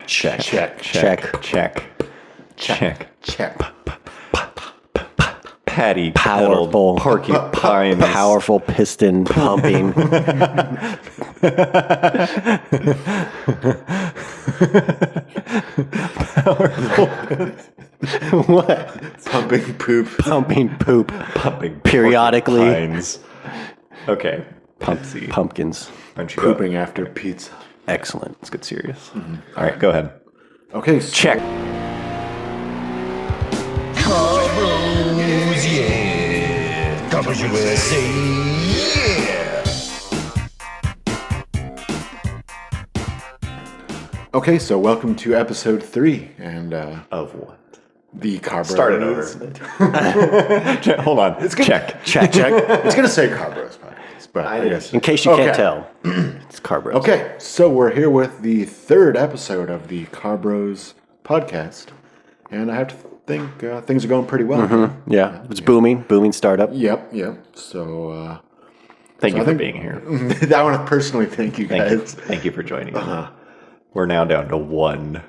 Check. Patty, Powerful. porcupine, Powerful piston pumping. What? Pumping poop. Pumping poop. pumping Periodically. porcupines. Okay, Pumpkins. why don't you go? Pooping after pizza. Excellent. Let's get serious. All right, go ahead. Okay, so Check. Carbros, yeah. Carbros USA, yeah. Okay, so welcome to episode 3 and Of what? the Carbros. Start it over. Hold on. It's Check. Check. It's gonna say Carbros podcast, but I guess In case you Okay. can't tell, it's Carbros. Okay, so we're here with the 3rd episode of the Carbros podcast, and I have to think things are going pretty well. Yeah, it's booming startup. Yep. So Thank you I for think- being here. I want to personally thank you Thank you. guys. Thank you for joining us. We're now down to 1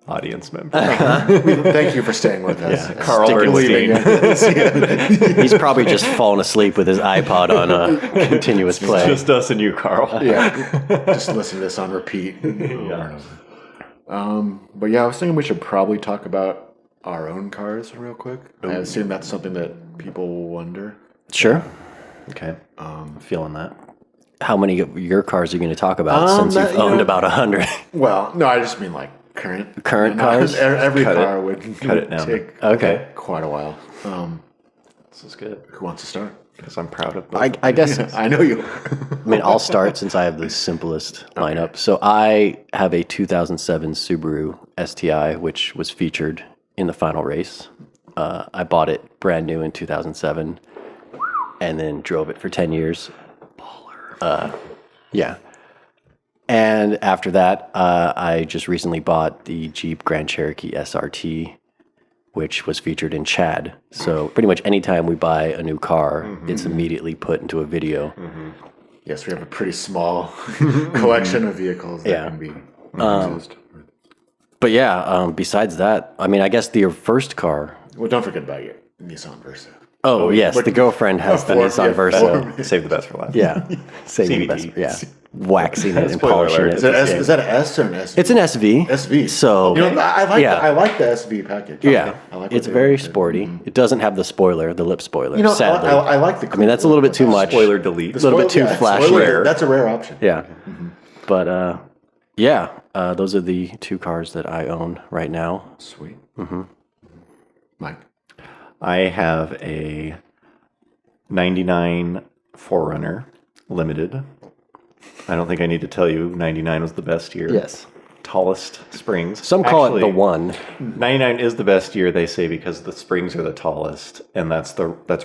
audience member. Thank you for staying with us. Carl Sticking with Bernstein. me. He's probably just fallen asleep with his iPod on a continuous play. Just us and you, Carl. Yeah, just listen to this on repeat. But yeah, I was thinking we should probably talk about our own cars real quick. I assume that's something that people wonder. Sure. Okay. I'm feeling that. How many of your cars are you going to talk about since that- you've owned about 100? Well, no, I just mean like current Cars? Every Cut car it. would Cut it down. take Okay. quite a while. This is good Who wants to start? because I'm proud of both. I guess, I know you. I mean, I'll start since I have the simplest lineup. So I have a 2007 Subaru STI, which was featured in the final race. I bought it brand new in 2007 and then drove it for 10 years. Baller. Yeah. And after that, I just recently bought the Jeep Grand Cherokee SRT, which was featured in Chad. So pretty much anytime we buy a new car, it's immediately put into a video. Yes, we have a pretty small collection of vehicles that Yeah. can be used. But yeah, besides that, I mean, I guess your first car. Well, don't forget about your Nissan Versa. Oh, yes, but- the girlfriend has the Ford, Nissan yeah, Versa. Save the best for last. Yeah, saving the CVT. best. Yeah, waxing it and Spoiler polishing alert. it. Is that an S or an SV? It's an SV. SV. So You know, yeah. I like the SV package. Yeah, I like what it's they very did. sporty. It doesn't have the spoiler, the lip spoiler. You know, sadly, I like the. I mean, that's a little bit too much. Spoiler delete. A little bit too flashy. Spoiler, that's a rare option. Yeah, but yeah, those are the 2 cars that I own right now. Sweet. Mike. I have a 99 4Runner Limited. I don't think I need to tell you 99 was the best year. Yes. Tallest springs. Some call it the Actually, one. 99 is the best year, they say, because the springs are the tallest, and that's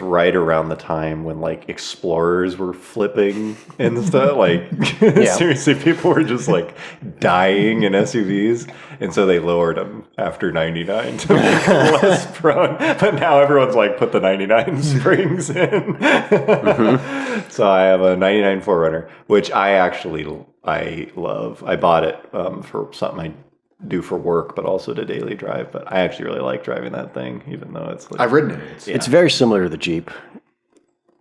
right around the time when like Explorers were flipping and stuff. Like seriously, people were just like dying in SUVs, and so they lowered them after 99 to make them less prone. But now everyone's like, put the 99 springs in. So I have a 99 4Runner, which I love. I bought it for something I do for work, but also to daily drive. But I actually really like driving that thing, even though it's like I've ridden it. It's very similar to the Jeep,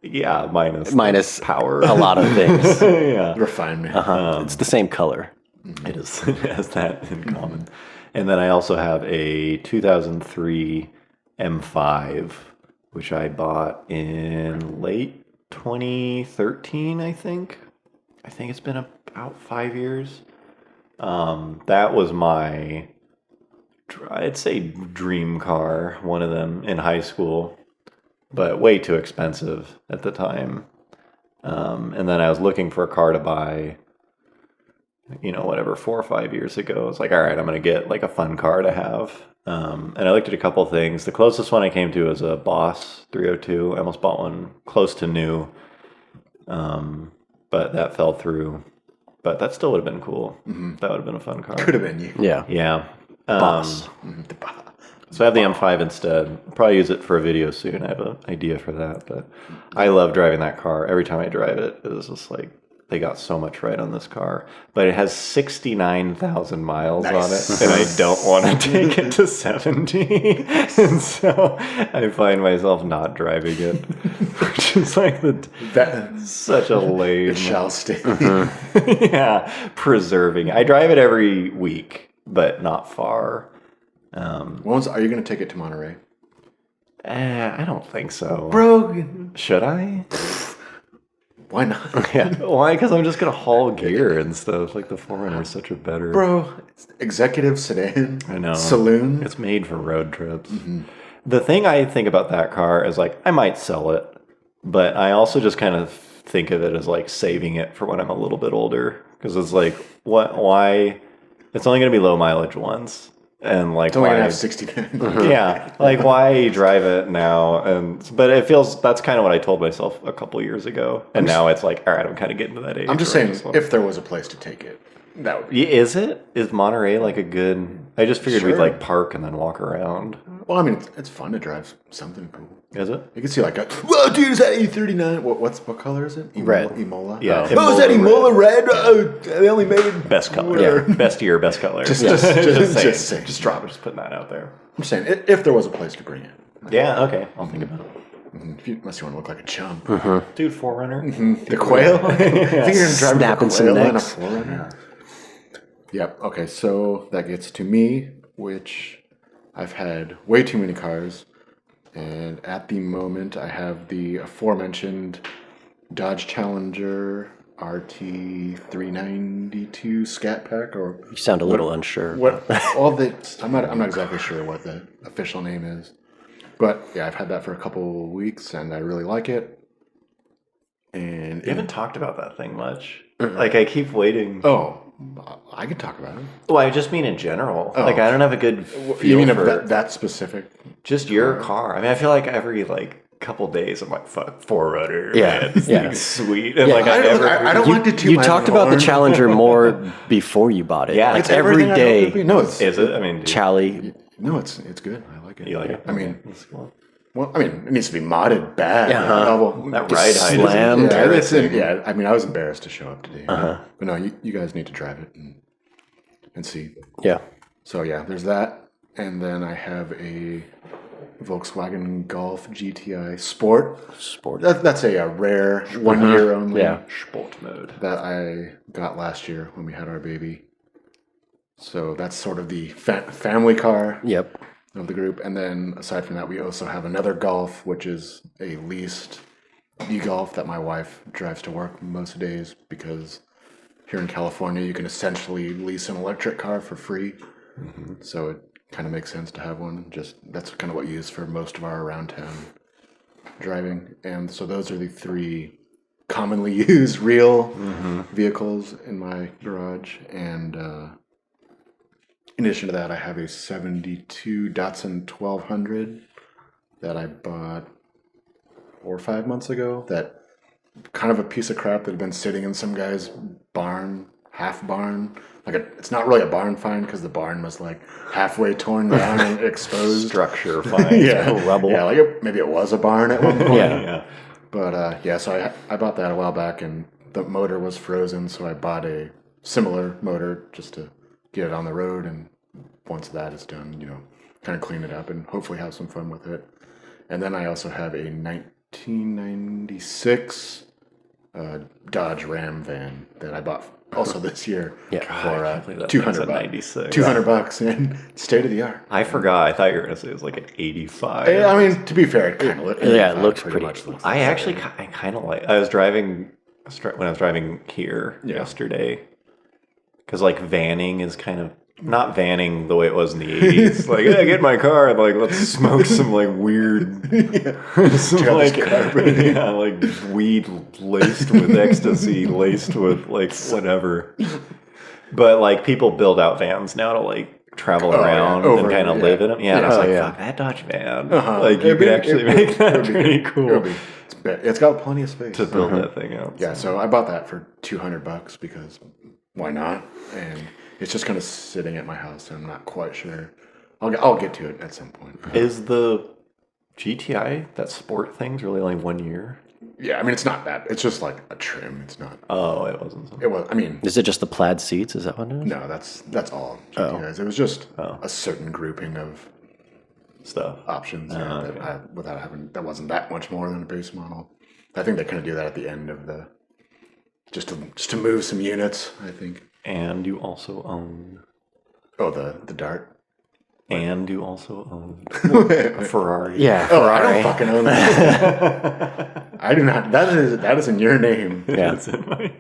minus power. a lot of things. Yeah, Refinement. It's the same color. it is. It has that in common. And then I also have a 2003 M5, which I bought in late 2013, I think. I think it's been about 5 years. That was my, I'd say, dream car, one of them in high school, but way too expensive at the time. And then I was looking for a car to buy, 4 or 5 years ago. I was like, all right, I'm going to get like a fun car to have. And I looked at a couple things. The closest one I came to was a Boss 302. I almost bought one close to new. But that fell through. But that still would have been cool. Mm-hmm. That would have been a fun car. Could have been you. Yeah. Yeah. Boss. So I have the M5 instead. I'll probably use it for a video soon. I have an idea for that. But I love driving that car. Every time I drive it, it's just like they got so much right on this car, but it has 69,000 miles on Nice. it, and I don't want to take it to 70. And so I find myself not driving it, which is like such a lame. It shall stay. Yeah, preserving. I drive it every week, but not far. Are you going to take it to Monterey? I don't think so. Bro, Should I? why not? Yeah. Why? Because I'm just gonna haul gear and stuff. Like the 4Runner is such a better. Bro, it's executive sedan. I know. Saloon. It's made for road trips. The thing I think about that car is like I might sell it, but I also just kind of think of it as like saving it for when I'm a little bit older. Because it's like, what? Why? It's only gonna be low mileage once. And like, It's only why? going to have 69. Yeah, like why drive it now? But it feels that's kind of what I told myself a couple years ago, and now it's like, all right, I'm kind of getting to that age. I'm just where I saying, want- if there was a place to take it, that would be. Is it? Is Monterey like a good? I just figured we'd Sure. like park and then walk around. Well, I mean, it's fun to drive something cool. Is it? You can see like, whoa, dude, is that E39? What color is it? Red. Emola? Yeah, Oh, is that Emola Emola red? Oh, they only made Best color. Whatever. Yeah. Best year, best color. Just saying. saying. Just drop it. Just putting that out there. I'm saying, if there was a place to bring it. Yeah. Okay. I'll think about it. Unless you want to look like a chump. Dude, 4Runner. The quail? I think you're going to drive Snapping a some quail and a necks. 4Runner? Yep. Okay, so that gets to me, which I've had way too many cars. And at the moment, I have the aforementioned Dodge Challenger RT392 Scat Pack, or You sound a little unsure. what? I'm not exactly sure what the official name is, but yeah, I've had that for a couple weeks, and I really like it. And You haven't talked about that thing much. Like I keep waiting. I can talk about it. Well, I just mean in general. Like I don't have a good feel You mean for that specific? just your car. I mean, I feel like every like couple days I'm like, fuck, 4Runner. Yeah, man, this yeah. thing's sweet. And like I I never. don't want to toot You my talked own about the horn. Challenger more before you bought it. Yeah. like It's every everything I hoped it would be. day. No, it's Is it? I mean, dude, Chally. no, it's good. I like it. you like it? I mean, That's cool. well, I mean, it needs to be modded bad. That ride height is slammed. embarrassing. Yeah, I mean, I was embarrassed to show up today. But no, you guys need to drive it and see. Yeah. So yeah, there's that, and then I have a Volkswagen Golf GTI Sport. That's a rare 1 year only. Yeah. Sport mode. That I got last year when we had our baby. So that's sort of the family car Yep. of the group. And then aside from that, we also have another Golf, which is a leased e-Golf that my wife drives to work most days, because here in California, you can essentially lease an electric car for free. So it kind of makes sense to have one. Just that's kind of what we use for most of our around town driving. And so those are the three commonly used real vehicles in my garage. And in addition to that, I have a 72 Datsun 1200 that I bought 4 or 5 months ago. That kind of a piece of crap that had been sitting in some guy's barn, half barn. It's not really a barn find because the barn was like halfway torn down and exposed. Structure fine. rubble. Yeah, maybe it was a barn at one point. Yeah. But so I bought that a while back, and the motor was frozen, so I bought a similar motor just to get it on the road, and once that is done, kind of clean it up and hopefully have some fun with it. And then I also have a 1996 Dodge Ram van that I bought also this year for $200. $200 and state of the art. I forgot. I thought you were going to say it was like an 85. I mean, to be fair, it kind of it looks pretty. much looks I actually, I kind of like. I was driving when I was driving here yesterday, because like vanning is kind of not vanning the way it was in the 80s. Like, hey, get in my car and like let's smoke some like weird, some like like weed laced with ecstasy, laced with like whatever. But like people build out vans now to like travel around and kind of live in them. Yeah, and I was like, fuck that Dodge van. Like you could actually make that pretty cool. It's got plenty of space To build that thing out. Yeah, so I bought that for $200 because why not? And it's just kind of sitting at my house, and I'm not quite sure. I'll get to it at some point. Is the GTI, that sport thing's really only 1 year? Yeah, I mean, it's not that. It's just like a trim. It's not. Oh, it wasn't. Something. It was. I mean, Is it just the plaid seats? Is that what it is? no, that's all GTIs. It was just Oh. a certain grouping of Stuff. options okay. that wasn't that much more than a base model. I think they kind of do that at the end of the just to move some units. I think. And you also own. Oh, the Dart. And you also own a Ferrari. Yeah, Oh, I Ferrari. don't fucking own that. I do not. That is in your name. Yeah. It's in my.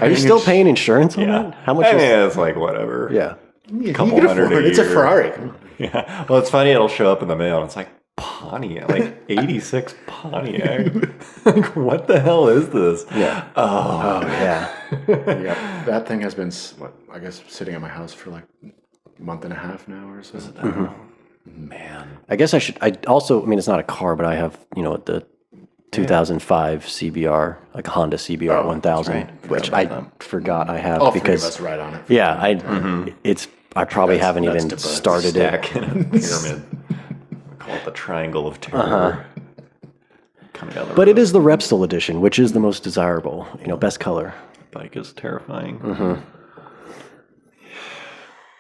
Are you still paying insurance on that? How much I is mean, it's like whatever. Yeah. You couple can hundred afford a it. It's a year. Ferrari. Yeah. Well, it's funny. It'll show up in the mail, and it's like Pontiac, like '86 Pontiac. Like, what the hell is this? Yeah. Oh, Yeah. Yeah, that thing has been I guess sitting at my house for like a month and a half now or so. man. I guess I also, I mean, it's not a car, but I have, the 2005 CBR, like Honda CBR 1000, right. which I forgot I have All three of because, us ride on it. yeah, I probably haven't that's even to both. started it. Stack in a pyramid. We call it the Triangle of Terror. Coming down the But it is the Repsol edition, which is the most desirable, best color. bike is terrifying.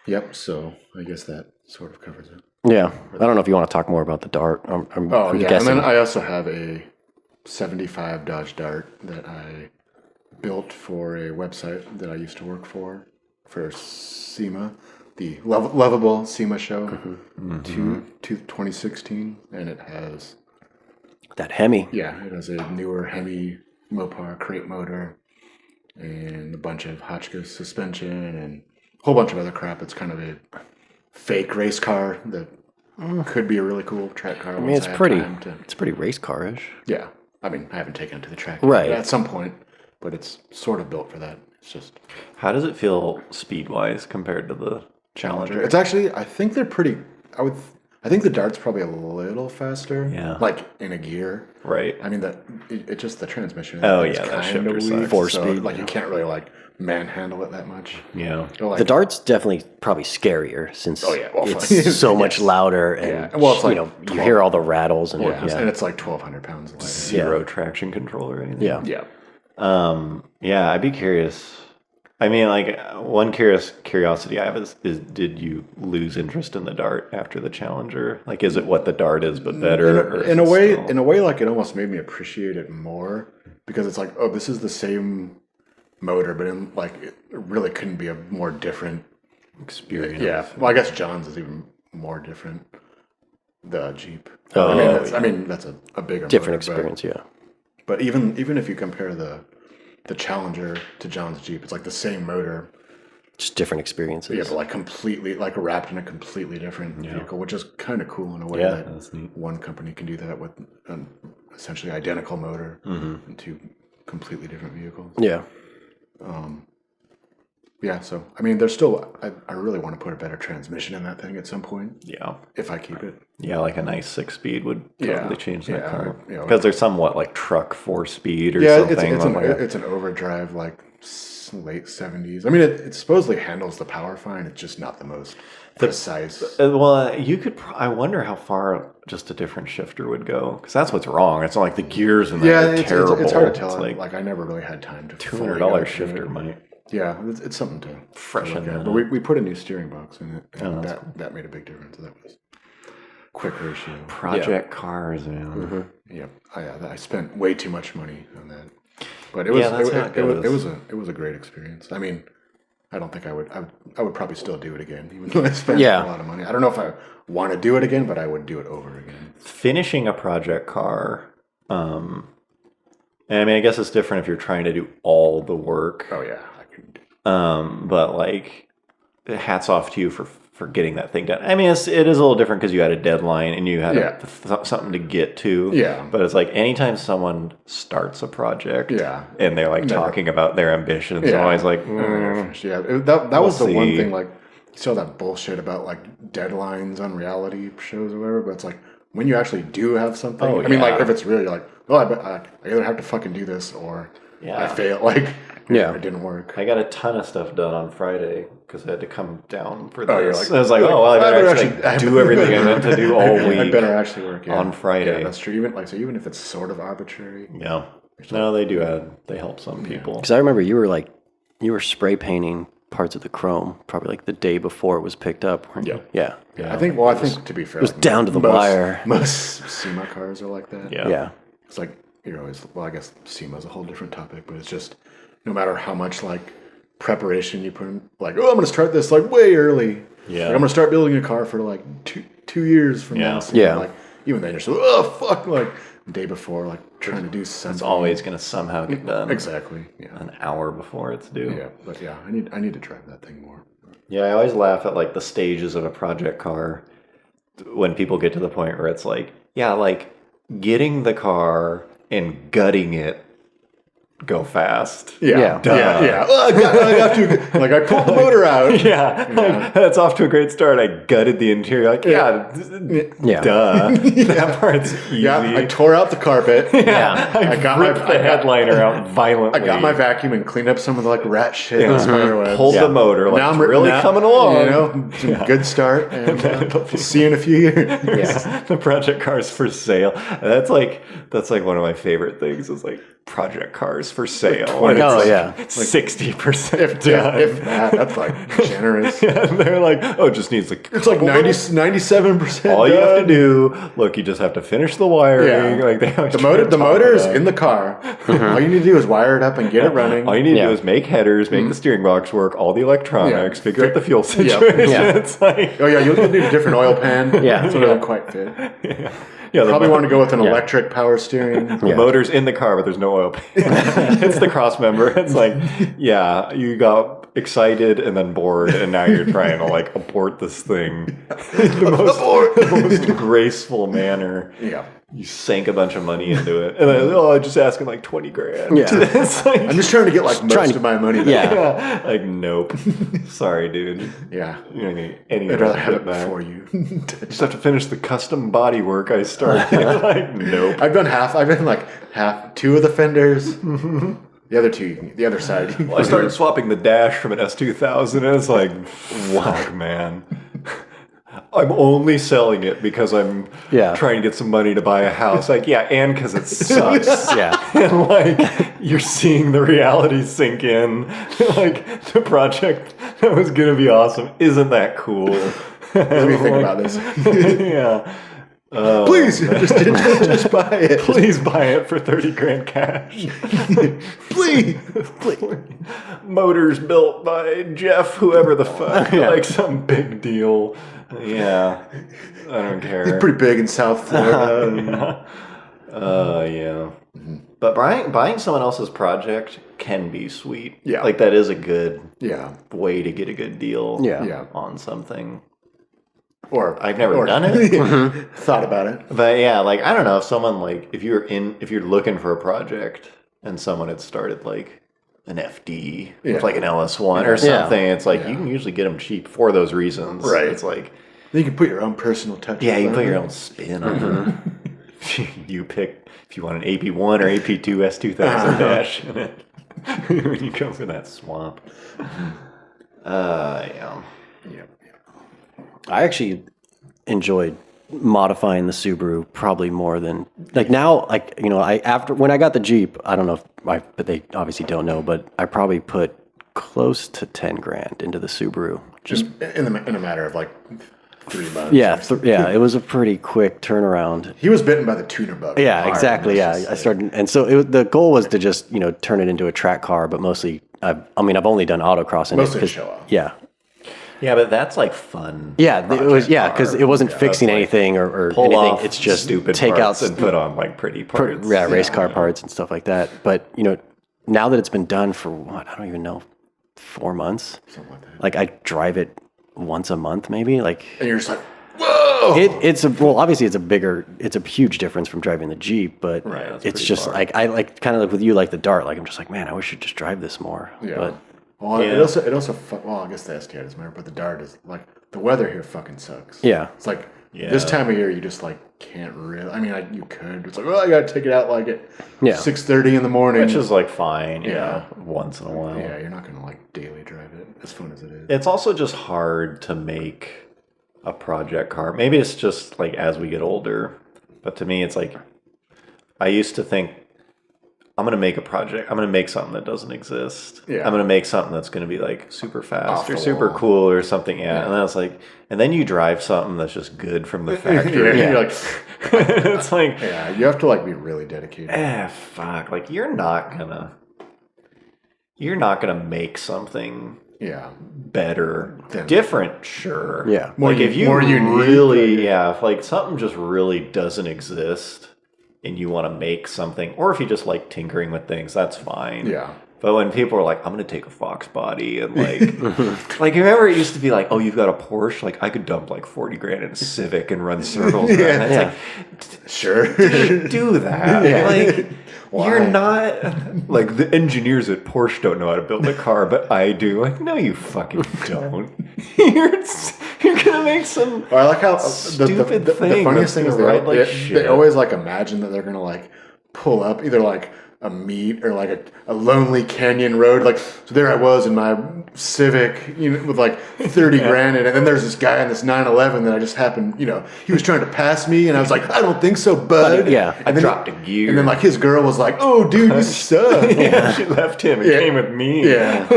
Yep. So I guess that sort of covers it. Yeah. I don't know if you want to talk more about the Dart. I'm Oh yeah, guessing. and then I also have a '75 Dodge Dart that I built for a website that I used to work for SEMA, the lovable SEMA show, to 2016, and it has that Hemi. it has a newer Hemi Mopar crate motor and a bunch of Hotchkiss suspension and a whole bunch of other crap. It's kind of a fake race car that could be a really cool track car. I mean, it's pretty race car-ish. Yeah. I mean, I haven't taken it to the track Right. yet, at some point, but it's sort of built for that. It's just How does it feel speed-wise compared to the Challenger? it's actually I think they're pretty I think the Dart's probably a little faster. Yeah. Like in a gear. Right. I mean it just the transmission. Oh, is yeah, that kinda shifter weak, sucks. Four so, speed, like you can't really like manhandle it that much. Yeah. So, like, The Dart's definitely probably scarier since Oh, yeah. Well, it's so much louder and Yeah. Well, it's like you hear all the rattles and and it's like 1,200 pounds light. Zero traction control or anything. yeah. Yeah. Yeah, I'd be curious. I mean, like, one curiosity I have is did you lose interest in the Dart after the Challenger? Like, is it what the Dart is, but better? or is In a it way, still- like it almost made me appreciate it more because it's like, oh, this is the same motor, but it really couldn't be a more different experience. Yeah, well, I guess John's is even more different. The Jeep. Oh, I mean that's a bigger Different motor, experience, yeah. But even if you compare the Challenger to John's Jeep, it's like the same motor. Just different experiences. Yeah, but like completely like wrapped in a completely different vehicle, which is kind of cool in a way Yeah, that that's neat. one company can do that with an essentially identical motor in two completely different vehicles. Yeah. Yeah, so I mean, there's still I really want to put a better transmission in that thing at some point Yeah. if I keep it. Yeah, like a nice 6-speed would totally change that yeah, car. you know, Because they're somewhat like truck 4-speed or Yeah, something. it's an overdrive like late 70s. I mean, it supposedly handles the power fine. It's just not the most precise. Well, you could. I wonder how far just a different shifter would go, because that's what's wrong. It's not like the gears in Yeah, there are terrible. it's hard to tell. It's Like I never really had time to $200 fully shifter might. Yeah, it's something to Freshen look that at. But we put a new steering box in it, and that's that made a big difference. That was quick ratio. Project cars, man. Yeah, I spent way too much money on that, but it was that's how it goes. it was a great experience. I mean, I don't think I would probably still do it again, even though I spent Yeah. a lot of money. I don't know if I want to do it again, but I would do it over again. Finishing a project car. And I mean, I guess it's different if you're trying to do all the work. Oh yeah, I can. But like, hats off to you for getting that thing done. I mean, it is a little different because you had a deadline and you had something to get to. Yeah. But it's like anytime someone starts a project, Yeah. and they're like talking about their ambitions, I'm always like, That was the one see. thing. Like, you saw that bullshit about like deadlines on reality shows or whatever. But it's like when you actually do have something. Oh, I mean, like yeah. if it's really like, well, I either have to fucking do this or Yeah. I fail. Like, Yeah. It didn't work. I got a ton of stuff done on Friday because I had to come down for Oh, you're this. like- I was like, you're oh, like, well, I better actually actually do everything I meant to do all I week better actually work on Friday. Yeah, that's true. Even if it's sort of arbitrary. Yeah. No, they do they help some people. Because I remember you were spray painting parts of the chrome probably like the day before it was picked up. Weren't you? Yeah. Yeah. I think to be fair, it was down to the wire. Most SEMA cars are like that. Yeah. Yeah. It's like you're always, well, I guess SEMA is a whole different topic, but it's just no matter how much like preparation you put in, like, oh, I'm going to start this like way early. Yeah. Like, I'm going to start building a car for like two years from now. So, Yeah. Like even then you're so, oh fuck, like the day before, like trying to do something. It's always going to somehow get done Exactly. Yeah. an hour before it's due. Yeah. But yeah, I need to drive that thing more. Yeah, I always laugh at like the stages of a project car when people get to the point where it's like, yeah, like getting the car and gutting it go fast. Yeah. Duh. Yeah. Oh, I have to, like, I pulled the motor out. Yeah, like, that's off to a great start. I gutted the interior. Like, yeah, Yeah. duh. That part's easy. Yeah, I tore out the carpet. Yeah. I got ripped the headliner out I violently. got my vacuum and cleaned up some of the like rat shit and spider webs. Pulled the motor. Like, Now it's I'm really coming along. You know, some good start, and we'll see you in a few years. Yeah. The project cars for sale. That's like one of my favorite things. Is like project cars for sale. And it's Oh, like yeah. 60% If done. that's like generous. And they're like, oh, it just needs like It's like 97%. all you have to do. Look, you just have to finish the wiring. Yeah. Like they always The try to talk motor's about. in the car. All you need to do is wire it up and get it running. All you need to Yeah. do is make headers, make the steering box work, all the electronics, Yeah. figure out the fuel situation. Yeah. It's like, Oh yeah, you'll need a different oil pan. Yeah. so it don't quite fit. yeah, the Probably want to go with an Yeah. electric power steering. The motor's in the car, but there's no oil pan. It's the cross member. It's like, yeah, you got excited and then bored, and now you're trying to like abort this thing in the most graceful manner. Yeah. You sank a bunch of money into it, and then I'm just asking like 20 grand. Yeah. It's like, I'm just trying to get like most trying to- of my money back. Yeah. yeah, like nope. Sorry, dude. Yeah. You're not gonna get any I'd of rather that have shit it back. before you. Just have to finish the custom body work I started. Like nope. I've done like half, two of the fenders. The other two, the other side. Well, I started swapping the dash from an S2000, and it's like, fuck, man. I'm only selling it because I'm Yeah. trying to get some money to buy a house. Like, yeah, and because it sucks. Yeah. And like, you're seeing the reality sink in. Like, the project that was going to be awesome isn't that cool. Let me think about this. Yeah. Please, just buy it. Please buy it for 30 grand cash. Please. Motors built by Jeff, whoever the fuck. Like some big deal. Yeah. I don't care. Pretty big in South Florida. Yeah. But buying someone else's project can be sweet. Yeah. Like that is a good Yeah. way to get a good deal Yeah. on something. Or I've never done it. Thought about it. But yeah, like I don't know if someone like if you're looking for a project and someone had started like an FD Yeah. with like an LS1 or something, it's like you can usually get them cheap for those reasons. Right. It's like You can put your own personal touch. yeah, you on put it. your own spin on it. You pick if you want an AP1 or AP2 S2000 dash in it when you go for that swap. Yeah. Yeah. I actually enjoyed modifying the Subaru probably more than like now. Like after when I got the Jeep, I don't know if but they obviously don't know. But I probably put close to 10 grand into the Subaru. Just in a matter of like 3 months. Yeah, it was a pretty quick turnaround. He was bitten by the tuner bug. Yeah, hard. exactly. Yeah, I started, and so the goal was to just turn it into a track car, but mostly, I've only done autocross in it. Mostly to 'cause- show off. Yeah, Yeah, but that's like fun. yeah, it was because it wasn't Yeah, fixing that's like anything or Pull anything. off It's just stupid take out parts and put on like pretty parts. race car parts and stuff like that. But now that it's been done for what I don't even know, 4 months. Something like that. Like I drive it once a month, maybe. Like And you're just like, whoa! obviously it's a huge difference from driving the Jeep, but that's it's pretty just far. like I like kind of like with you, like the Dart. Like I'm just like, man, I wish I'd just drive this more. Yeah. But Well, Yeah. it also well, I guess the STI doesn't matter, but the Dart is like the weather here fucking sucks. yeah, It's like This time of year, you just like can't really. I mean, you could. It's like, I gotta take it out like at 6:30 in the morning, which is like fine, once in a while. Yeah, you're not gonna like daily drive it as fun as it is. It's also just hard to make a project car. Maybe it's just like as we get older, but to me, it's like I used to think I'm going to make a project. I'm going to make something that doesn't exist. Yeah. I'm going to make something that's going to be like super fast or super cool or something. Yeah. And then it's like, and then you drive something that's just good from the factory. You're like, it's like, you have to like be really dedicated. Fuck. Like you're not gonna make something better, different, sure. Yeah. Like if you really, if like something just really doesn't exist, and you want to make something, or if you just like tinkering with things, that's fine. Yeah. But when people are like, I'm going to take a Fox body and like, like remember it used to be like, oh, you've got a Porsche? Like I could dump like 40 grand in a Civic and run circles. It's like, sure. Do that. Like, you're not, like the engineers at Porsche don't know how to build a car, but I do. Like, no, you fucking don't. You're going to make some I like how stupid the funniest thing is they shit. always like imagine that they're going to like pull up either like a meet or like a lonely canyon road. Like, so there I was in my Civic, with like 30 grand in it. And then there's this guy in this 911 that I just happened, he was trying to pass me. And I was like, I don't think so, bud. I dropped a gear. And then like his girl was like, oh, dude, you suck. She left him and came with me. Yeah.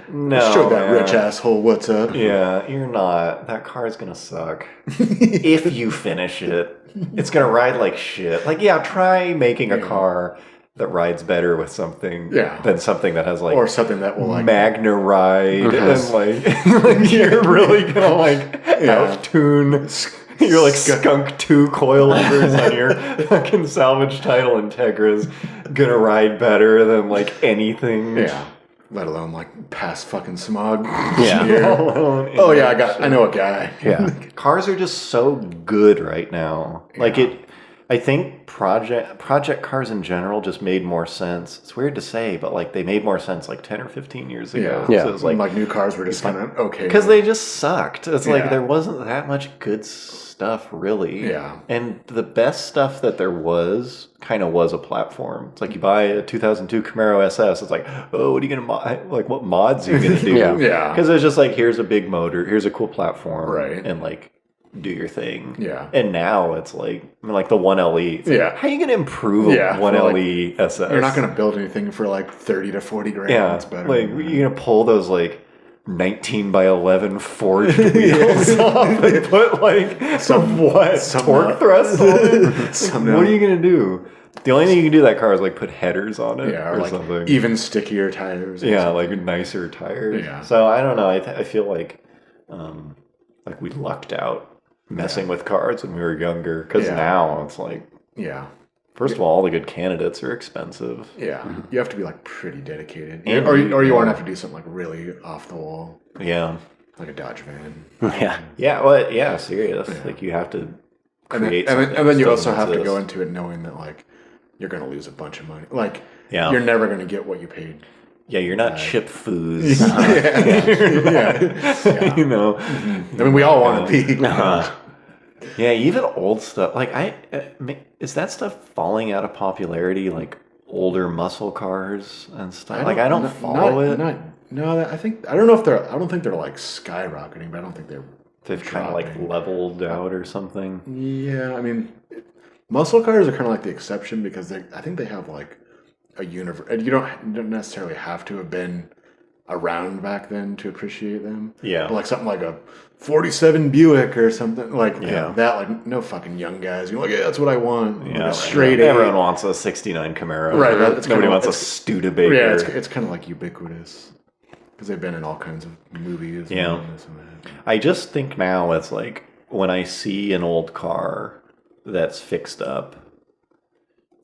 No. Show that rich asshole what's up. Yeah, you're not. That car's going to suck. If you finish it, it's going to ride like shit. Like, try making a car that rides better with something than something that has like, or something that will like Magna ride and like you're really gonna like out tune your like skunk 2 coilovers on your fucking salvage title Integra's gonna ride better than like anything. Let alone like past fucking smog. I know a guy. Cars are just so good right now. Like I think project cars in general just made more sense. It's weird to say, but like they made more sense like 10 or 15 years ago. Yeah. So it was like new cars were just kind of okay. Because they just sucked. It's like there wasn't that much good stuff really. Yeah. And the best stuff that there was kind of was a platform. It's like you buy a 2002 Camaro SS. It's like, oh, what are you going to mod? Like what mods are you going to do? Because it's just like, here's a big motor. Here's a cool platform. Right. And like, do your thing. Yeah. And now it's like, like the 1LE. Like, how are you going to improve a 1LE SS? You're not going to build anything for like 30 to 40 grand. Yeah. That's better. Like, you're going to pull those like 19 by 11 forged wheels off and put like torque thrust on it? What are you going to do? The only thing you can do to that car is like put headers on it or like something. Even stickier tires. Like nicer tires. Yeah. So I don't know. I feel like we lucked out messing with cars when we were younger, because now it's like, first of all the good candidates are expensive. You have to be like pretty dedicated, or you want to have to do something like really off the wall, like a Dodge van. Serious. Like you have to create and then you also have to go into it knowing that like you're going to lose a bunch of money, like you're never going to get what you paid. You're not Chip Foos. I mean, we all want to be. Even old stuff. Like, is that stuff falling out of popularity? Like older muscle cars and stuff. I don't follow it. I don't know if they're. I don't think they're like skyrocketing, but I don't think they've kind of like leveled out or something. Yeah, I mean, muscle cars are kind of like the exception because I think they have like a universe. You don't necessarily have to have been around back then to appreciate them. But like something like a 47 Buick or something like that. Like no fucking young guys. You're like, that's what I want. Yeah, straight. Everyone wants a '69 Camaro. Right. Nobody wants a Studebaker. Yeah, it's kind of like ubiquitous because they've been in all kinds of movies. Yeah. And this and that. I just think now it's like when I see an old car that's fixed up.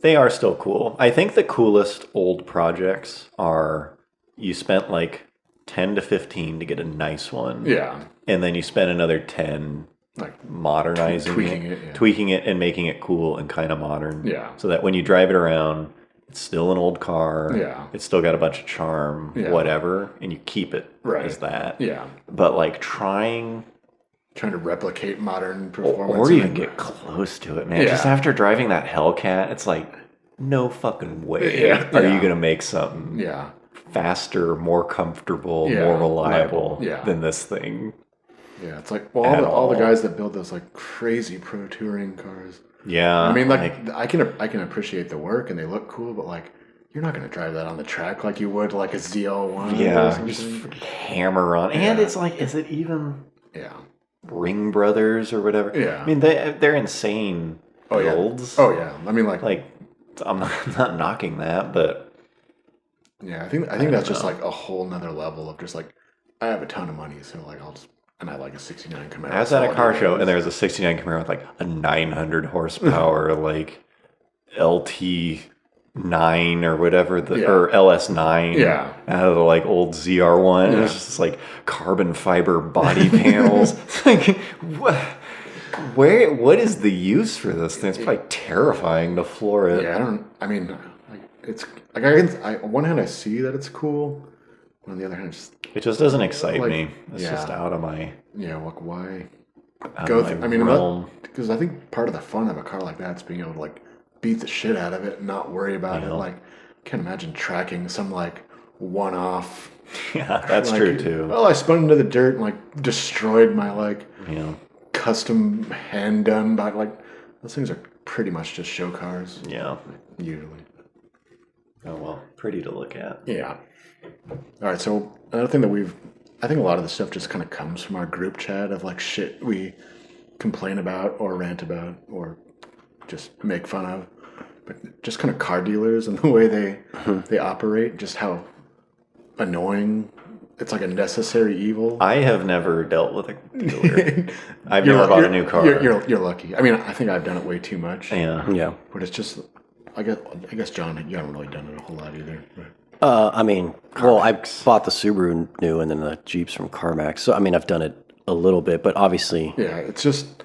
They are still cool. I think the coolest old projects are you spent like 10 to 15 to get a nice one. Yeah. And then you spend another 10 like modernizing tweaking it and making it cool and kind of modern. Yeah. So that when you drive it around, it's still an old car. Yeah. It's still got a bunch of charm, whatever, and you keep it as that. Yeah. But like trying trying to replicate modern performance. Or even get close to it, man. Yeah. Just after driving that Hellcat, it's like, no fucking way are you going to make something faster, more comfortable, more reliable than this thing. Yeah, it's like all the guys that build those like crazy pro touring cars. Yeah. I mean, like I can appreciate the work and they look cool, but like you're not going to drive that on the track like you would like a ZL1. Yeah, just hammer on. And it's like, is it even Ring Brothers or whatever? Yeah. I mean, they're insane builds. Oh yeah. I mean, like I'm not knocking that, but yeah, I think that's just like a whole nother level of just like I have a ton of money, so like I like a '69 Camaro. I was at a car show and there was a '69 Camaro with like a 900 horsepower like LT9 or whatever or LS9 out of the like old ZR1. It was just like carbon fiber body panels. Like what is the use for this thing? It's probably terrifying to floor it. Yeah, I mean, like, it's like on one hand I see that it's cool, but on the other hand it just doesn't excite like, me. It's just out of my like why go through? I mean, because I think part of the fun of a car like that is being able to like beat the shit out of it and not worry about it. Like, I can't imagine tracking some like one-off. Yeah, that's like, true too. Well, I spun into the dirt and like destroyed my like custom hand done, but like those things are pretty much just show cars. Yeah, usually. Oh well, pretty to look at. Yeah. All right. So another thing that I think a lot of the stuff just kind of comes from our group chat of like shit we complain about or rant about or just make fun of, but just kind of car dealers and the way they operate, just how annoying. It's like a necessary evil. I have never dealt with a dealer. I've never bought a new car. You're lucky. I mean, I think I've done it way too much. Yeah. But it's just, I guess John, you haven't really done it a whole lot either. Right? I mean, I bought the Subaru new and then the Jeeps from CarMax. So, I mean, I've done it a little bit, but obviously... Yeah, it's just...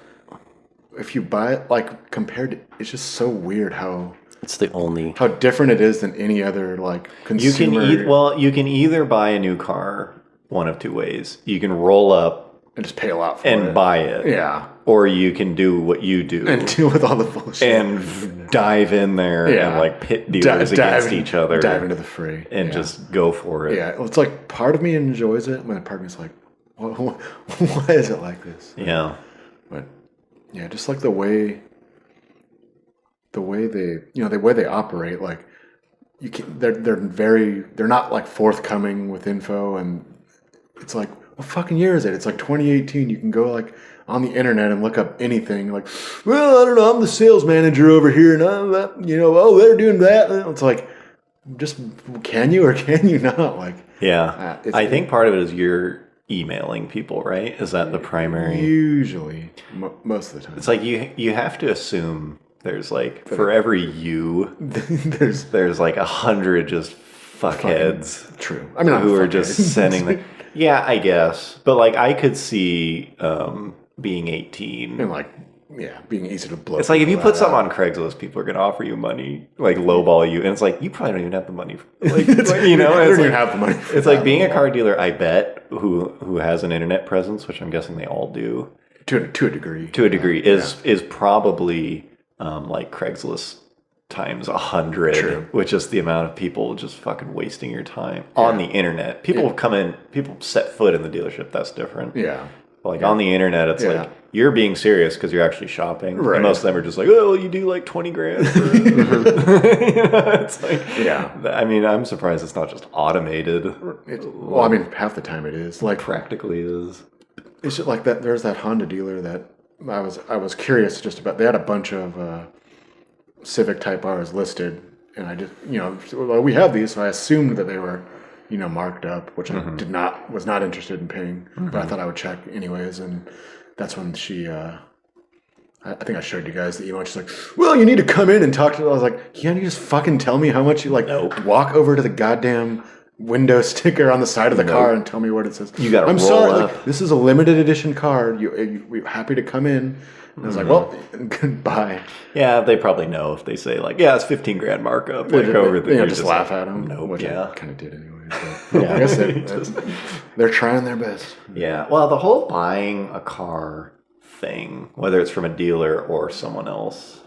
If you buy it, like, compared to... It's just so weird how... It's the only... How different it is than any other, like, consumer... You can either buy a new car one of two ways. You can roll up... And just pay a lot for and buy it. Yeah. Or you can do what you do. And deal with all the bullshit. And dive in there and, like, pit dealers against each other. Dive into the fray. And just go for it. Yeah, well, it's like, part of me enjoys it, but part of me is like, why is it like this? Yeah. But, yeah, just like the way they operate, like, they're not, like, forthcoming with info, and it's like, what fucking year is it? It's like 2018. You can go like on the internet and look up anything. Like, well, I don't know. I'm the sales manager over here, and they're doing that. And it's like, just can you or can you not? Like, yeah. I think part of it is you're emailing people, right? Is that the primary? Usually, most of the time. It's like you have to assume there's like for every you, there's like 100 just fuckheads. True. I mean, who are just sending the. Yeah, I guess. But, like, I could see being 18. And, like, being easy to blow. It's like if you put something on Craigslist, people are going to offer you money, like, lowball you. And it's like, you probably don't even have the money. Like, they don't even have the money. It's like being a car dealer, I bet, who has an internet presence, which I'm guessing they all do. To a degree. To a degree, is probably, like, Craigslist times 100, which is the amount of people just fucking wasting your time on the internet. People come in, people set foot in the dealership. That's different. Yeah. Like on the internet, it's like you're being serious because you're actually shopping. Right. And most of them are just like, oh, you do like 20 grand. It's like, I mean, I'm surprised it's not just automated. Well, I mean, half the time it is. Like, practically is. It's just like that. There's that Honda dealer that I was curious just about. They had a bunch of Civic Type R's listed, and I just, we have these, so I assumed that they were, marked up, which I was not interested in paying, but I thought I would check anyways, and that's when she, I think I showed you guys the email. She's like, well, you need to come in and talk to them. I was like, can't you just fucking tell me how much you, like, walk over to the goddamn window sticker on the side of the car and tell me what it says. You gotta I'm roll sorry, up. like, this is a limited edition car. We're happy to come in. And I was like, well, goodbye. Yeah, they probably know if they say like, yeah, it's 15 grand markup. Like over there, just laugh at them. Nope. Which I kind of did anyway. But Yeah. I guess they're trying their best. Yeah. Well, the whole buying a car thing, whether it's from a dealer or someone else,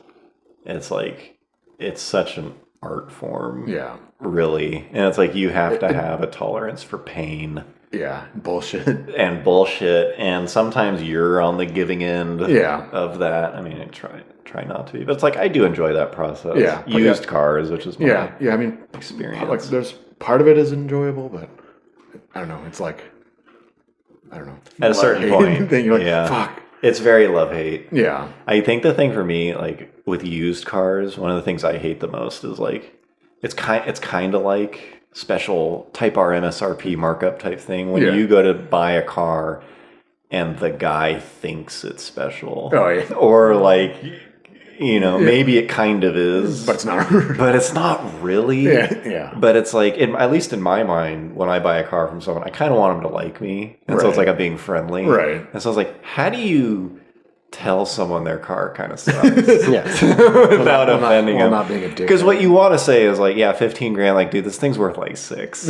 it's like it's such an art form. Yeah. Really. And it's like you have to have a tolerance for pain. Yeah, bullshit. And bullshit, and sometimes you're on the giving end of that. I mean, I try not to be, but it's like I do enjoy that process. Yeah, used cars, which is my I mean, experience. like, there's part of it is enjoyable, but I don't know. It's like I don't know. At a certain point, then you're like, fuck. It's very love hate. Yeah, I think the thing for me, like with used cars, one of the things I hate the most is like it's kind of like special Type R MSRP markup type thing when you go to buy a car and the guy thinks it's special. Oh, yeah. Or like, you know, maybe it kind of is. but it's not. But it's not really. Yeah. But it's like, at least in my mind, when I buy a car from someone, I kind of want them to like me. And so it's like I'm being friendly. Right. And so I was like, how do you tell someone their car kind of sucks Yeah. without offending them? not being a dick. Because what you want to say is like, yeah, 15 grand, like, dude, this thing's worth like 6.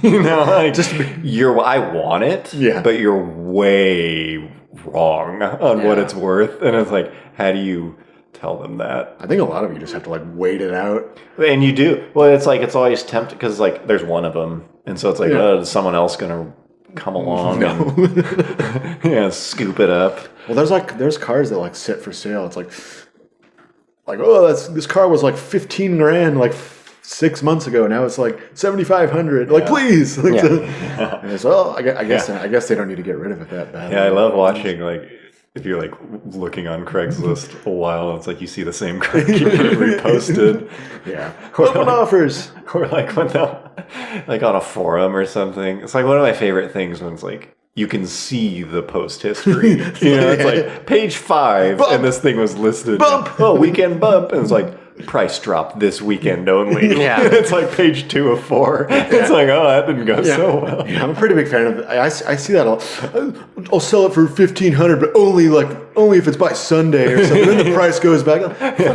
You know, like, I want it, but you're way wrong on what it's worth. And it's like, how do you tell them that? I think a lot of you just have to like wait it out. And you do. Well, it's like, it's always tempting because like there's one of them. And so it's like, oh, is someone else going to come along and scoop it up? Well, there's cars that like sit for sale. It's like oh, this car was like 15 grand like 6 months ago. Now it's like 7,500. Like please. Like, and it's, I guess they don't need to get rid of it that bad. Yeah, I love watching like if you're like looking on Craigslist a while, it's like you see the same car keep getting reposted. Yeah, open offers. Or like when like on a forum or something. It's like one of my favorite things when it's like you can see the post history. You know, it's like page 5 bump. and this thing was listed. Bump. Oh, weekend bump. And it's like price drop this weekend only. Yeah. It's like page 2 of 4. It's like, oh, that didn't go so well. Yeah, I'm a pretty big fan of it. I see that I'll sell it for 1,500, but only if it's by Sunday or something. Then the price goes back.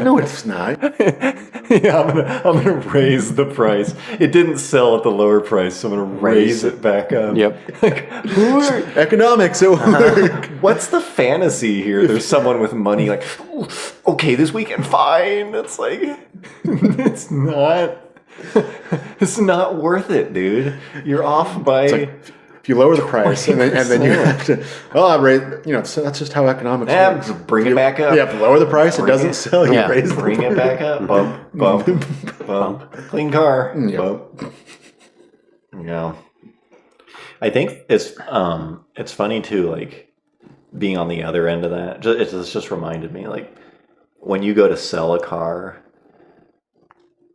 No, it's not. Yeah, I'm gonna raise the price. It didn't sell at the lower price, so I'm gonna raise it back up. Yep. Like, who are, Economics. So what's the fantasy here? There's someone with money like, "Ooh, okay, this weekend, fine. It's like, it's not. It's not worth it, dude. You're off by. if you lower the price and then you have to, I raise. You know, so that's just how economics works. Bring it back up. You have to lower the price. It doesn't sell. You Yeah. raise the Bring it back up. Bump, bump, bump. Clean car. Bump. Yeah. I think it's funny too, like being on the other end of that. It's just reminded me, like when you go to sell a car,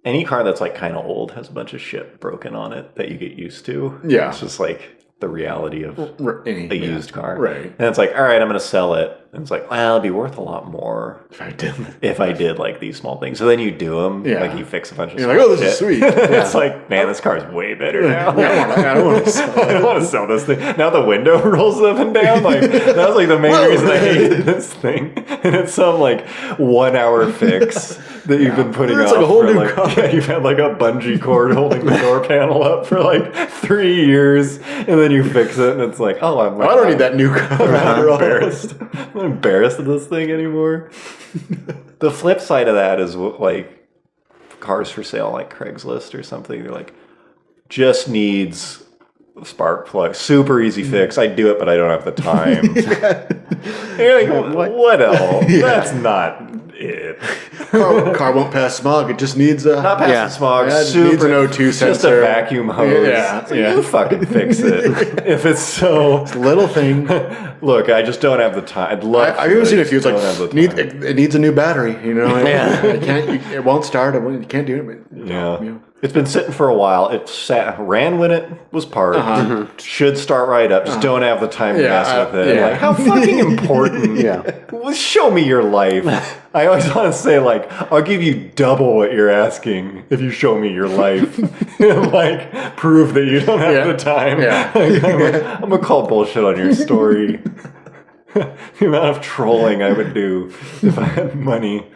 any car that's like kind of old has a bunch of shit broken on it that you get used to. Yeah. It's just like the reality of a used car. Right. And it's like, all right, I'm going to sell it. And it's like, well, it'd be worth a lot more if I did like these small things. So then you do them. Yeah. Like you fix a bunch of You're small like, oh, this is shit. sweet. It's like, man, this car's way better now. I don't want to sell I don't want to sell this thing. Now the window rolls up and down. Like that was like the main reason I hated this thing. And it's some like 1 hour fix that you've been putting It's off like a whole for new like car. yeah, you've had like a bungee cord holding the door panel up for like 3 years, and then you fix it, and it's like, oh, I'm like, I don't need that new car. I'm embarrassed. I'm not embarrassed of this thing anymore. The flip side of that is like cars for sale, like Craigslist or something. They're like, just needs a spark plug, super easy fix. I do it, but I don't have the time. You're like, what else? That's not it. Car won't pass smog. It just needs a Not passing smog. Yeah, it Super. needs an O2 sensor. Just a vacuum hose. Yeah, So you fucking fix it. If it's so. little thing. Look, I just don't have the time. I'd love. I've even seen a few. It's Don't have the like time. it needs a new battery. You know, Yeah. it won't start. You can't do it. Yeah. It's been sitting for a while. It ran when it was parked. Should start right up. Just don't have the time to mess with it. yeah. Like, how fucking important. Well, show me your life. I always want to say, like, I'll give you double what you're asking if you show me your life. And, like, prove that you don't have the time. Yeah. I'm going to call bullshit on your story. The amount of trolling I would do if I had money.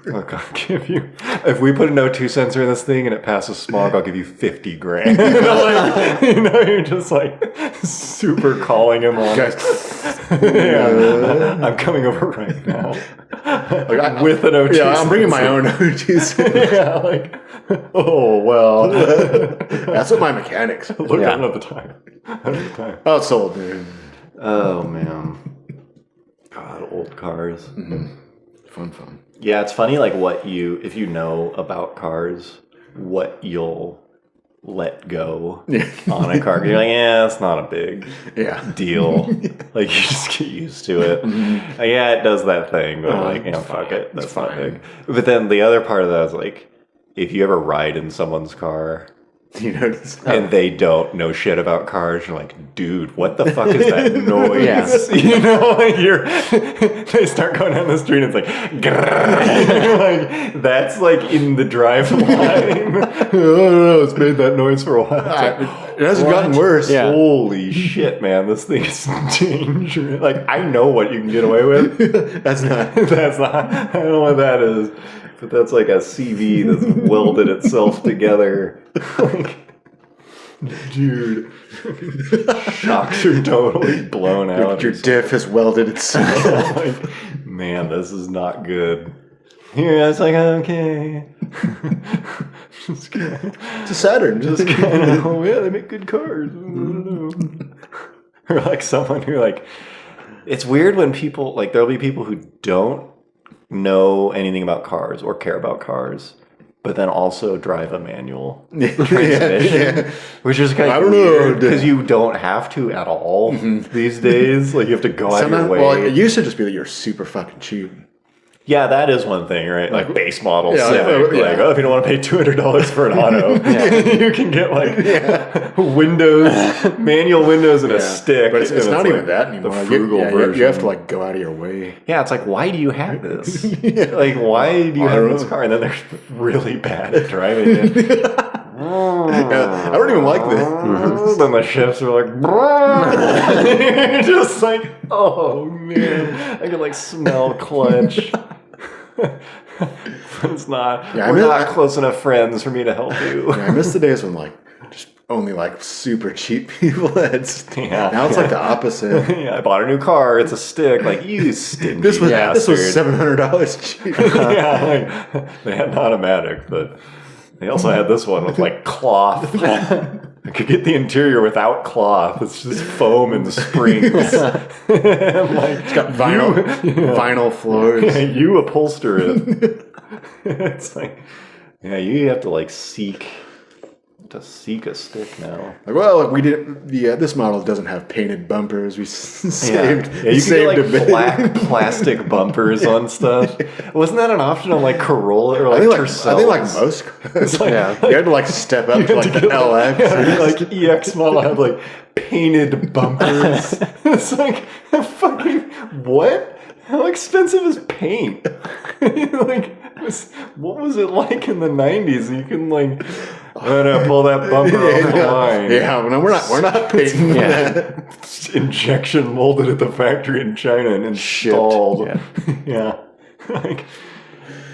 Look, I'll give you. If we put a no 2 sensor in this thing and it passes smog, I'll give you 50 grand. You're just like super calling him on. Guys, Yeah, I'm coming over right now with an O2. yeah, I'm bringing my own O2 sensor. Yeah, like, oh well. That's what my mechanics. Look Yeah. at another time. Another time. Oh, it's sold, dude. Oh man, God, old cars. Fun. Yeah, it's funny, like if you know about cars, what you'll let go on a car. You're like, yeah, it's not a big Yeah. deal. Like, you just get used to it. Yeah, it does that thing, but like, fuck it, that's not big. But then the other part of that is like, if you ever ride in someone's car You notice? and they don't know shit about cars, you're like, dude, what the fuck is that noise? Yeah. You know, like they start going down the street and it's like, grrr. Like, that's like in the drive line. I don't know, it's made that noise for a while. It's like, It hasn't gotten worse. Yeah. holy shit, man, this thing is dangerous. Like, I know what you can get away with. That's not. That's not, I don't know what that is. But that's like a CV that's welded itself together. Like, dude, shocks are totally blown out. Your diff has welded itself. Like, man, this is not good. Yeah, it's like, okay. Just kinda, It's a Saturn. just kind of, oh yeah, they make good cars. I don't know. Or like someone who like, it's weird when people, like there'll be people who don't know anything about cars or care about cars, but then also drive a manual transmission, which is kind I of don't know, weird because you don't have to at all these days. Like, you have to go out of your way. Well, it used to just be that you're super fucking cheap. Yeah, that is one thing, right? Like base model Yeah, Civic. yeah. Like, oh, if you don't want to pay $200 for an auto, you can get like windows, manual windows, and a stick. But it's and not like even that anymore. The frugal version. You have to like go out of your way. Yeah, it's like, why do you have this? Like, why do you have this car? And then they're really bad at driving it. Yeah, I don't even like this. Then the shifts are like, you're just like, oh man, I can like smell clutch. It's not. Yeah, we're not close enough friends for me to help you. I miss the days when like just only like super cheap people had. Yeah. Now it's like the opposite. Yeah, I bought a new car. It's a stick. Like, you stingy This was bastard. $700 cheap. Yeah, like, they had an automatic, but they also had this one with like cloth. I could get the interior without cloth. It's just foam and springs. And like, Got vinyl floors. yeah, you upholster it. It's like, yeah, you have to like seek a stick now. Like, well, we did. Yeah, this model doesn't have painted bumpers. We saved. Yeah, you can saved get a like bit. black plastic bumpers on stuff. Wasn't that an option on like Corolla or I like think like Tercels? most cars. like- Yeah. You had to like step up to like the LX. Yeah, like EX model had like painted bumpers. It's like, fucking what? How expensive is paint? Like, what was it like in the 90s? You can like, I'm gonna pull that bumper off the line. Yeah, no, we're not painting that. Injection molded at the factory in China and installed. Yeah. Yeah. Like,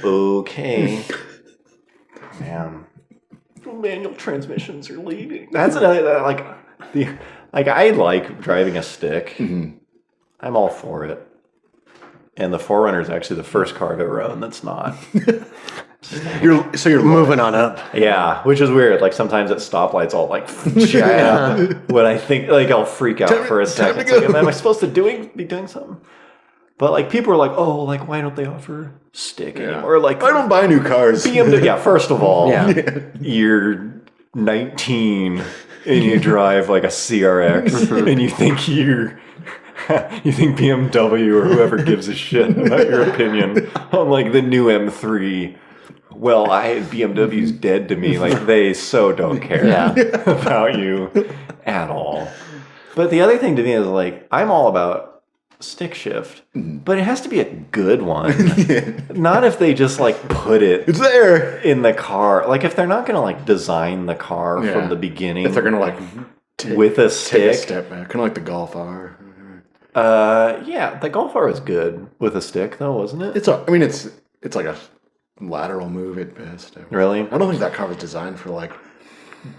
okay. Man. Manual transmissions are leaving. That's another, like I like driving a stick. I'm all for it. And the Forerunner is actually the first car I've ever owned that's not. You're Moving on up. Yeah, which is weird. Like, sometimes at stoplights I'll like when I think, like, I'll freak out for a second. It's like, am I supposed to be doing something? But like, people are like, oh, like, why don't they offer stick anymore? Like, I don't buy new cars. BMW. Yeah, first of all, Yeah. you're 19 and you drive like a CRX and you think BMW or whoever gives a shit about your opinion on like the new M3. Well, BMW's dead to me. Like, they so don't care about you at all. But the other thing to me is like, I'm all about stick shift, but it has to be a good one. Not if they just like put it It's there. in the car. Like, if they're not going to like design the car from the beginning If they're gonna like with a take a stick. step back, kind of like the Golf R. Yeah, the Golf R was good with a stick though, wasn't it? It's like a lateral move at best. Really? I don't think that car was designed for like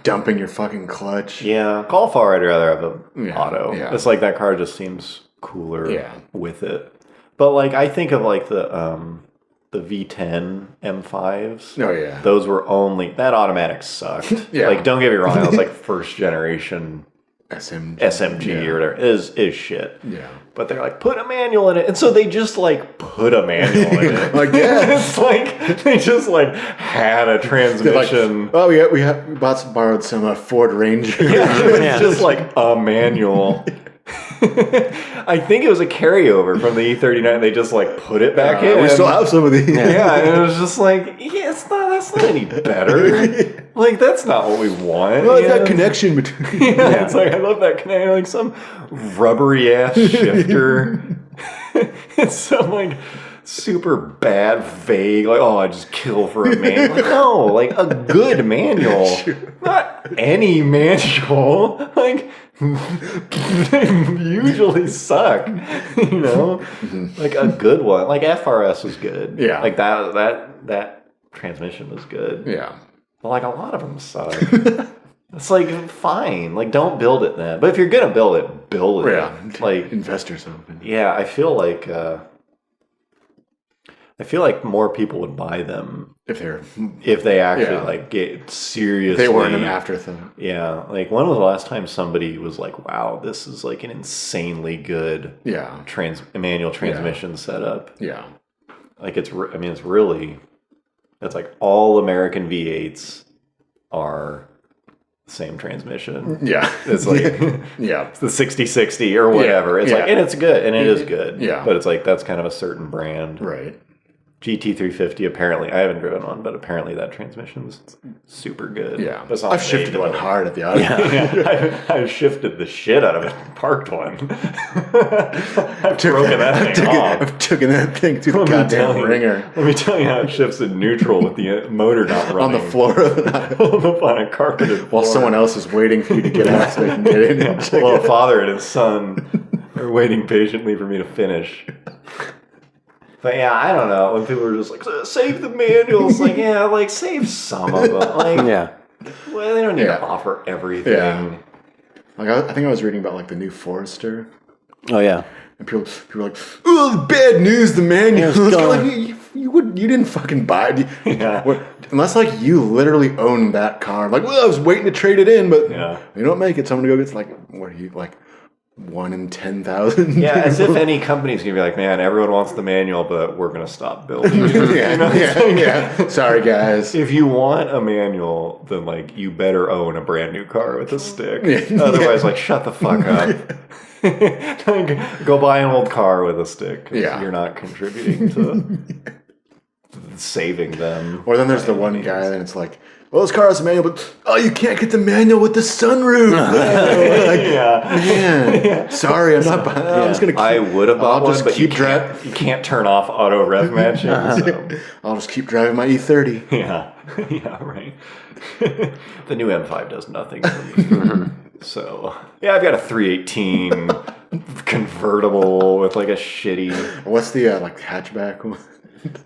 dumping your fucking clutch. Yeah, Golf R, I'd rather have a Yeah, auto. yeah. It's like that car just seems cooler Yeah. with it. But like I think of like the V10 M5s. Oh yeah. Those were only that automatic sucked. Yeah. Like don't get me wrong, that was like first generation SMG Yeah. or whatever. Is shit. Yeah. But they're like, put a manual in it. And so they just like put a manual in it. Like, yeah. It's like they just like had a transmission. Oh, we borrowed some Ford Ranger. It's just like a manual. I think it was a carryover from the E39. They just like put it back in. We still have some of these. Yeah, and it was just like, yeah, that's not any better. Like, that's not what we want. Well, it's that connection between. Yeah, it's like, I love that connection. Like some rubbery ass shifter. It's some like super bad, vague, like, oh, I just kill for a manual. Like, no, like a good manual. Not any manual. Like, they usually suck, you know? Like a good one. Like FRS was good. Yeah. Like that transmission was good. Yeah. But like a lot of them suck. It's like, fine. Like, don't build it then. But if you're going to build it, build it. Yeah. Like, Investors open. yeah, I feel like more people would buy them If they actually Yeah. like get seriously. they weren't an afterthought. Yeah, like when was the last time somebody was like, "Wow, this is like an insanely good Yeah. manual transmission setup." Yeah. Like it's like all American V8s are the same transmission. Yeah. It's like Yeah. the 6060 or whatever. It's like, Yeah. and it's good, and it is good. Yeah. But it's like that's kind of a certain brand. Right. GT350, apparently, I haven't driven one, but apparently that transmission's super good. Yeah. But it's not I've shifted made one to- hard at the auto. Yeah, I've shifted the shit out of it. Parked one. I've broken that thing off. I've taken that thing to the Let me goddamn tell you- ringer Let me tell you how it shifts in neutral with the motor not running. on the floor of the on a carpeted floor. while someone else is waiting for you to get out so they can get in. And check Well, it. a father and his son are waiting patiently for me to finish. But yeah, I don't know. When people are just like, save the manuals, like, yeah, like, save some of them. Like, Yeah. well, they don't need Yeah. to offer everything. Yeah. Like I think I was reading about like the new Forester, Oh yeah. and people were like, "Oh, bad news! The manual." Yeah, it's gone. Like, you didn't fucking buy it. Yeah. Unless like you literally own that car. Like, well, I was waiting to trade it in, but Yeah. you don't make it. Someone to go gets like, what are you like? 1 in 10,000. Yeah, as if any company's gonna be like, man, everyone wants the manual, but we're gonna stop building. yeah. Sorry, guys. If you want a manual, then like you better own a brand new car with a stick. Yeah. Otherwise, like, shut the fuck up. Like, go buy an old car with a stick. 'Cause Yeah. you're not contributing to saving them. Or then there's the one guy, and it's like, well, this car has a manual, but oh, you can't get the manual with the sunroof. Like, Yeah. man, sorry, I'm not buying. I'm just gonna. I would have bought I'll one, just but keep driving. you can't turn off auto rev matching. So. I'll just keep driving my E30. Yeah, yeah, right. The new M5 does nothing for me. So, yeah, I've got a 318 convertible with like a shitty, What's the like hatchback one?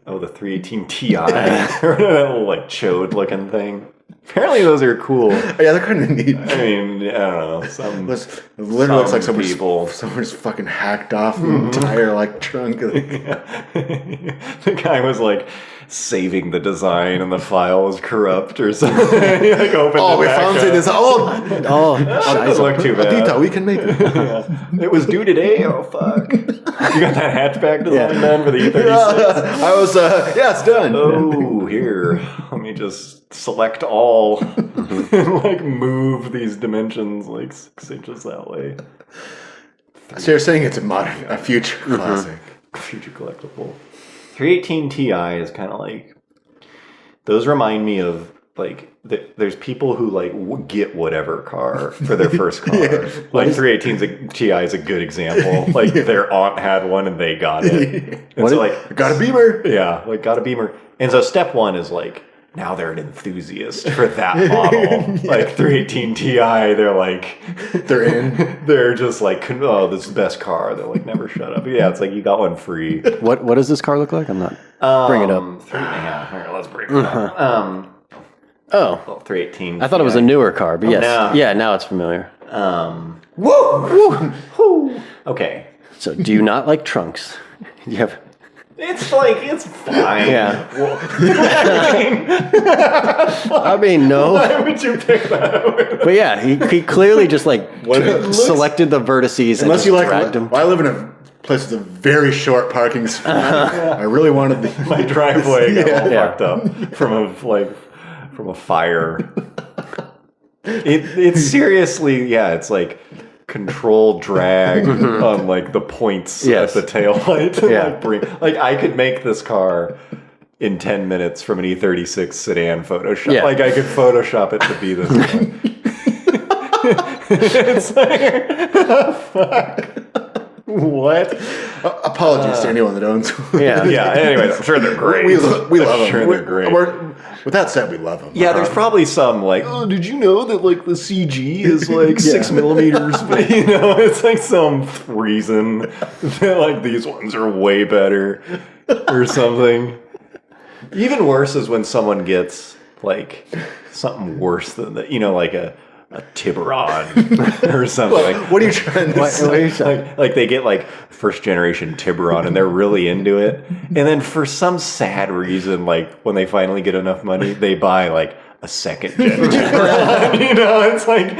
the 318 Ti, that little like chode looking thing. Apparently those are cool. Yeah, they're kind of neat. I mean, I don't know. Some It literally looks like some someone's fucking hacked off the entire like trunk. The guy was like saving the design and the file was corrupt or something. He like opened Oh, it we back found up. this. Oh, Oh, Doesn't look too bad. Adita, we can make it. Yeah. It was due today. Oh fuck! You got that hatchback design done for the E36. I was, yeah, it's done. Oh, here. Let me just select all. And like move these dimensions like 6 inches that way. So you're saying it's a future classic. Future collectible. 318 Ti is kind of like, those remind me of like there's people who like get whatever car for their first car. Like 318 Ti is a good example. Like their aunt had one and they got it. And so like Got a Beamer. yeah, like got a Beamer. And so step one is like now they're an enthusiast for that model. Like 318 Ti, they're like, They're in. they're just like, oh, this is the best car. They're like, never shut up. Yeah, it's like you got one free. What does this car look like? I'm not. Bring it up. Here, let's bring it up. Oh, Well, 318. I thought it was a newer car, but yes. no. Yeah, now it's familiar. Woo! Okay. So, do you not like trunks? You have. It's like, it's fine. Yeah. Well, I mean, no. why would you pick that up? But yeah, he clearly just like selected the vertices and Unless just you like, dragged them. well, I live in a place with a very short parking spot. I really wanted the. My driveway got all Yeah. fucked up from a fire. It's seriously, yeah, it's like controlled drag on like the points Yes. at the tail light. Yeah. Like I could make this car in 10 minutes from an E36 sedan Photoshop. Yeah. Like I could Photoshop it to be this car. It's like, fuck. What? Apologies to anyone that owns one. Yeah. Yeah, anyway, I'm sure they're great. We love them. Sure, they're great. With that said, we love them. Yeah, there's probably some like, oh, did you know that like the CG is like 6 millimeters? But, you know, it's like some reason that like these ones are way better or something. Even worse is when someone gets like something worse than that, you know, like a Tiburon or something. Like, What are you trying to say? like they get like first generation Tiburon and they're really into it, and then for some sad reason, like when they finally get enough money, they buy like a second gen Tiburon. You know, it's like,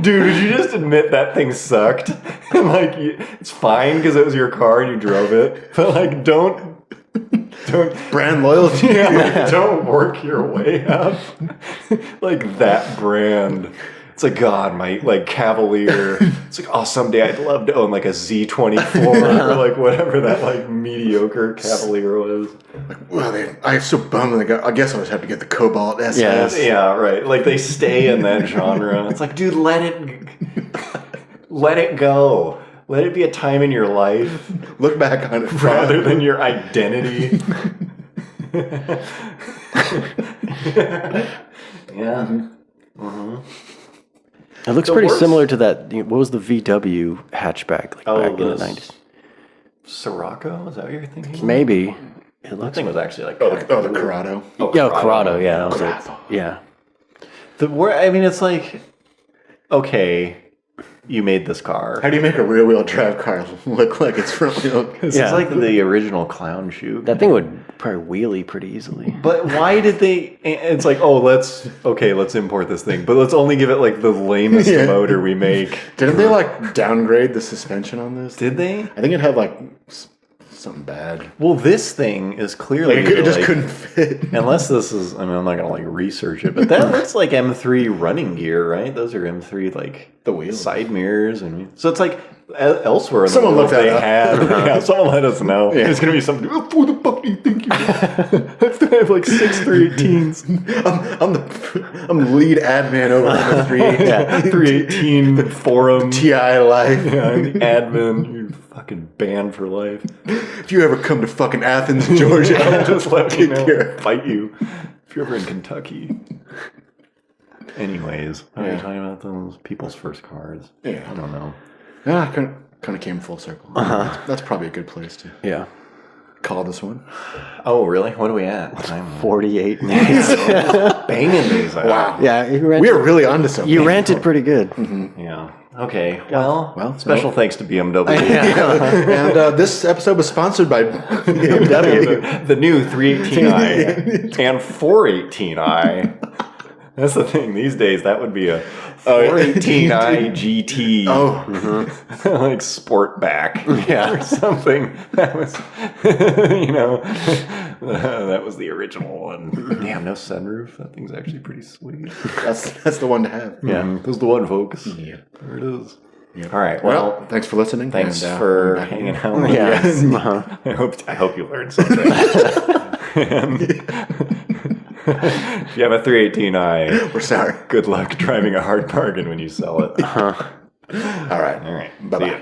dude, did you just admit that thing sucked? And like, it's fine because it was your car and you drove it, but like, don't Brand loyalty. yeah, don't work your way up like that brand. It's like, God, my like Cavalier. It's like, oh, someday I'd love to own like a Z24 or like whatever that like mediocre Cavalier was. Well, I'm so bummed when they got. I guess I just have to get the Cobalt SS. Yes. Yeah, right. Like they stay in that genre. It's like, dude, let it go. Let it be a time in your life Look back on it rather than your identity. Yeah. It looks The pretty worst- similar to that. What was the VW hatchback like Oh, back in the this- 90s? Sirocco? Is that what you're thinking? Maybe. It That looks. thing was actually like the Corrado. Yeah, Corrado. Yeah, that was it. Yeah. I mean, it's like, okay, you made this car. How do you make a rear-wheel drive car look like it's front wheel? This Yeah. is like the original clown shoe. That thing would probably wheelie pretty easily. But why did they? It's like, oh, let's import this thing, but let's only give it like the lamest Yeah. motor we make. Didn't they like downgrade the suspension on this? Did they? I think it had like something bad. Well, this thing is clearly Like it just like- couldn't fit. Unless this is, I mean, I'm not gonna like research it, but that looks like M3 running gear, right? Those are M3 like The wheels. side mirrors, and so it's like elsewhere in Someone the world look that they up. had. Yeah, someone let us know. Yeah. There's gonna be some. Oh, who the fuck do you think you are? That's I have like 6 318s. I'm the lead admin over on the 318 Yeah, 318 forum. TI Life. Yeah, I'm the admin. You're fucking banned for life. If you ever come to fucking Athens, Georgia, I'll Just let me know. care. Fight you if you're ever in Kentucky. Anyways, what are you talking about? Those people's first cars. Yeah. I don't know. Yeah, kind of came full circle. That's probably a good place to Yeah. call this one. Oh, really? What are we at? I'm 48 minutes. banging these out. Wow. Yeah, you We ranted, are really onto something. you ranted pretty good. Yeah. Okay. Well, Well, special thanks to BMW. And this episode was sponsored by BMW. The new 318i and 418i. That's the thing. These days, that would be a 418i GT. Oh, Like Sportback. Yeah. Or something. That was, you know, that was the original one. Damn, no sunroof. That thing's actually pretty sweet. that's the one to have. Yeah. That's the one, folks. Yeah. There it is. Yep. All right. Well, Well, thanks for listening. thanks and, for back hanging again. out with Yeah. us. Uh-huh. I hope you learned something. And if you have a 318i, We're sorry. good luck driving a hard bargain when you sell it. All right. All right. Bye-bye. See ya.